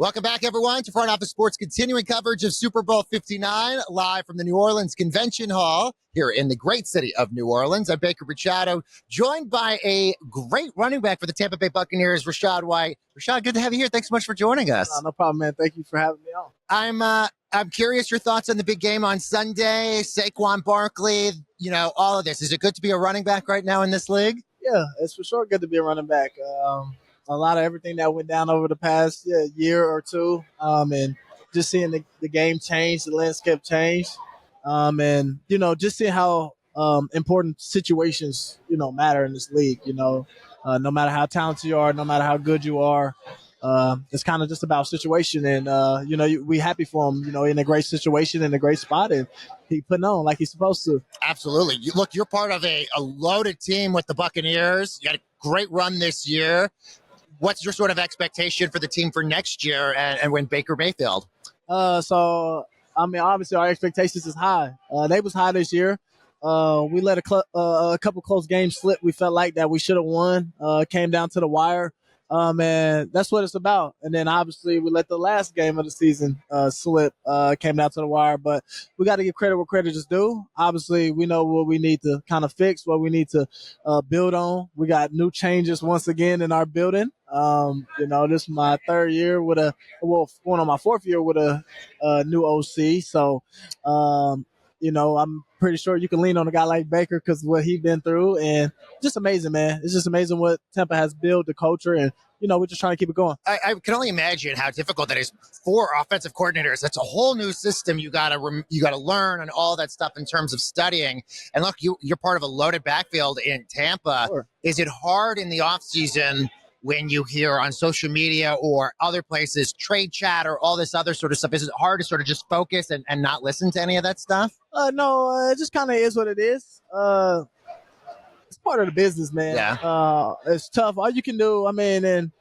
Welcome back, everyone, to Front Office Sports' continuing coverage of Super Bowl 59, live from the New Orleans Convention Hall here in the great city of New Orleans. I'm Baker Machado, joined by a great running back for the Tampa Bay Buccaneers, Rachaad White. Rachaad, good to have you here. Thanks so much for joining us. No problem, man. Thank you for having me on. I'm curious your thoughts on the big game on Sunday, Saquon Barkley, all of this. Is it good to be a running back right now in this league? Yeah, it's for sure good to be a running back. A lot of everything that went down over the past year or two, and just seeing the game change, the landscape change, and just seeing how important situations matter in this league. No matter how talented you are, no matter how good you are, it's kind of just about situation. And we happy for him. In a great situation, in a great spot, and he putting on like he's supposed to. Absolutely. You're part of a loaded team with the Buccaneers. You had a great run this year. What's your sort of expectation for the team for next year and when Baker Mayfield? Obviously our expectations is high. They was high this year. We let a couple close games slip. We felt like that we should have won. Came down to the wire. And that's what it's about. And then obviously we let the last game of the season slip. Came down to the wire. But we got to give credit where credit is due. Obviously, we know what we need to kind of fix, what we need to build on. We got new changes once again in our building. This is my third year going on my fourth year with a new OC. So, I'm pretty sure you can lean on a guy like Baker because what he's been through, and just amazing, man. It's just amazing what Tampa has built, the culture, and we're just trying to keep it going. I can only imagine how difficult that is for offensive coordinators. That's a whole new system you gotta learn and all that stuff in terms of studying. And look, you're part of a loaded backfield in Tampa. Sure. Is it hard in the offseason when you hear on social media or other places, trade chat or all this other sort of stuff? Is it hard to sort of just focus and not listen to any of that stuff? No, it just kind of is what it is. It's part of the business, man. Yeah. It's tough. All you can do, I'm not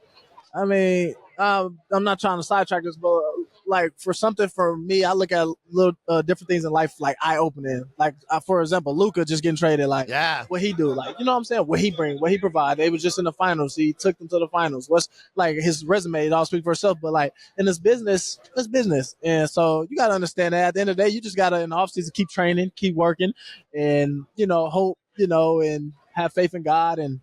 trying to sidetrack this, but like for me, I look at little different things in life, like eye-opening. Like, for example, Luka just getting traded. Like, yeah, what he do? Like, you know what I'm saying? What he bring? What he provide? They was just in the finals. He took them to the finals. What's like his resume? It all speaks for itself. But like in this business, it's business, and so you got to understand that. At the end of the day, you just got to in the offseason keep training, keep working, and hope and have faith in God and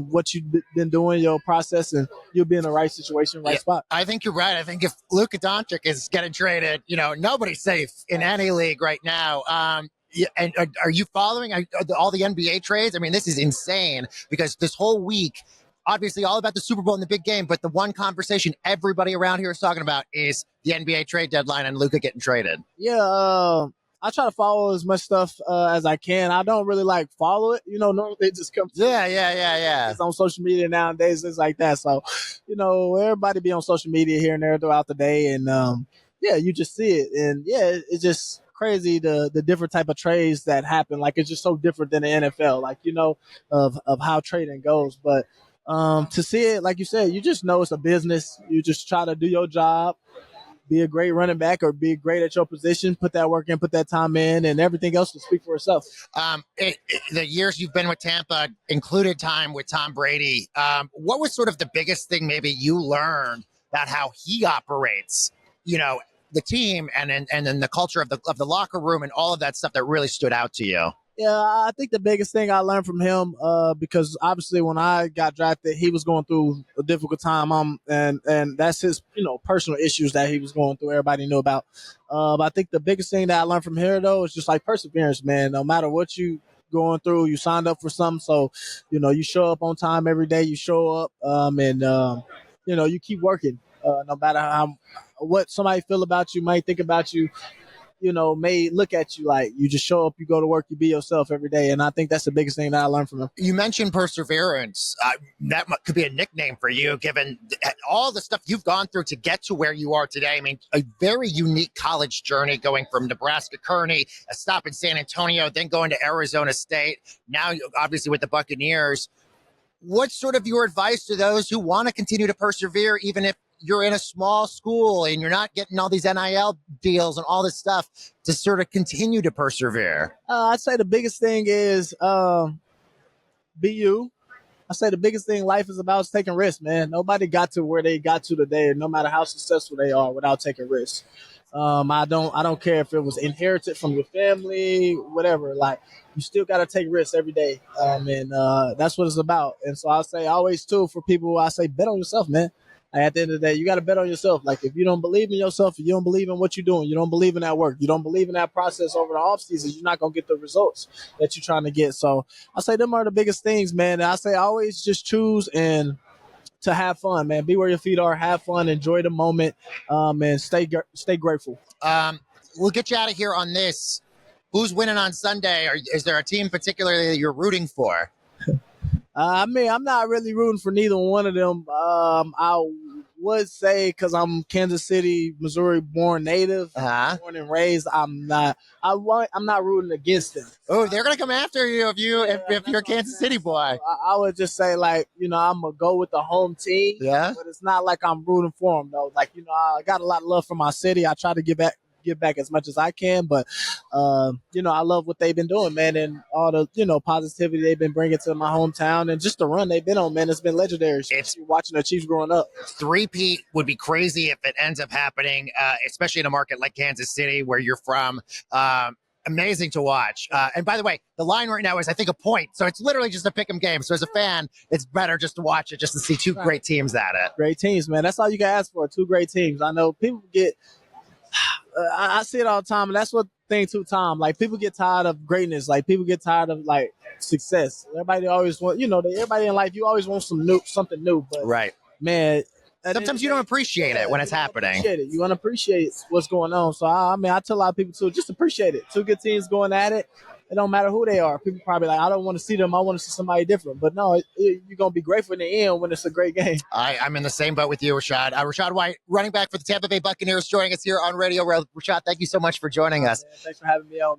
what you've been doing, your process, and you'll be in the right situation, right spot. I think you're right. I think if Luka Doncic is getting traded, nobody's safe in any league right now. And are you following all the NBA trades? I mean, this is insane because this whole week, obviously all about the Super Bowl and the big game, but the one conversation everybody around here is talking about is the NBA trade deadline and Luka getting traded. Yeah, I try to follow as much stuff as I can. I don't really follow it. Normally they just come. Yeah. It's on social media nowadays, things like that. So, everybody be on social media here and there throughout the day, and you just see it, and it's just crazy the different type of trades that happen. Like, it's just so different than the NFL. Like, of how trading goes, but to see it, like you said, you just know it's a business. You just try to do your job. Be a great running back or be great at your position, put that work in, put that time in, and everything else will speak for itself. The years you've been with Tampa included time with Tom Brady. What was sort of the biggest thing maybe you learned about how he operates, the team and then the culture of the locker room and all of that stuff that really stood out to you? Yeah, I think the biggest thing I learned from him, because obviously when I got drafted, he was going through a difficult time, and that's his, personal issues that he was going through. Everybody knew about. But I think the biggest thing that I learned from here, though, is just like perseverance, man. No matter what you going through, you signed up for something, so you show up on time every day. You show up, and you keep working. No matter what somebody feel about you, might think about you. May look at you like you just show up, you go to work, you be yourself every day. And I think that's the biggest thing that I learned from him. You mentioned perseverance. That could be a nickname for you, given all the stuff you've gone through to get to where you are today. I mean, a very unique college journey going from Nebraska Kearney, a stop in San Antonio, then going to Arizona State. Now, obviously, with the Buccaneers. What's sort of your advice to those who want to continue to persevere, even if you're in a small school and you're not getting all these NIL deals and all this stuff, to sort of continue to persevere? I'd say the biggest thing is be you, I say the biggest thing life is about is taking risks, man. Nobody got to where they got to today, no matter how successful they are, without taking risks. I don't care if it was inherited from your family, whatever. Like, you still got to take risks every day, and that's what it's about. And so I say always too for people, I say bet on yourself, man. Like, at the end of the day, you got to bet on yourself. Like, if you don't believe in yourself, if you don't believe in what you're doing, you don't believe in that work, you don't believe in that process over the off season, you're not gonna get the results that you're trying to get. So I say them are the biggest things, man. And I say always just choose and to have fun, man. Be where your feet are, have fun, enjoy the moment, and stay grateful. We'll get you out of here on this. Who's winning on Sunday? Or is there a team particularly that you're rooting for? I mean, I'm not really rooting for neither one of them. I would say because I'm Kansas City, Missouri born native, born and raised. I'm not rooting against them. Oh, they're gonna come after you if you're a Kansas City boy. So I would just say, like, I'm gonna go with the home team. Yeah. But it's not like I'm rooting for them though. Like, I got a lot of love for my city. I try to give back as much as I can, but I love what they've been doing, man, and all the positivity they've been bringing to my hometown, and just the run they've been on, man. It's been legendary. It's watching the Chiefs growing up. Three-peat would be crazy if it ends up happening, especially in a market like Kansas City where you're from. Amazing to watch. And by the way, the line right now is, I think, a point. So it's literally just a pick 'em game. So as a fan, it's better just to watch it, just to see two great teams at it. Great teams, man. That's all you can ask for. Two great teams. I know people get. I see it all the time, and that's what thing too, Tom. Like, people get tired of greatness. Like, people get tired of like success. Everybody always want, everybody in life, you always want something new. But right, man, sometimes you don't appreciate it when it's happening. You want to appreciate what's going on. So I tell a lot of people too, just appreciate it. Two good teams going at it. It don't matter who they are. People probably like, I don't want to see them. I want to see somebody different. But no, you're going to be grateful in the end when it's a great game. I'm in the same boat with you, Rachaad. Rachaad White, running back for the Tampa Bay Buccaneers, joining us here on Radio. Rachaad, thank you so much for joining us. Man, thanks for having me on.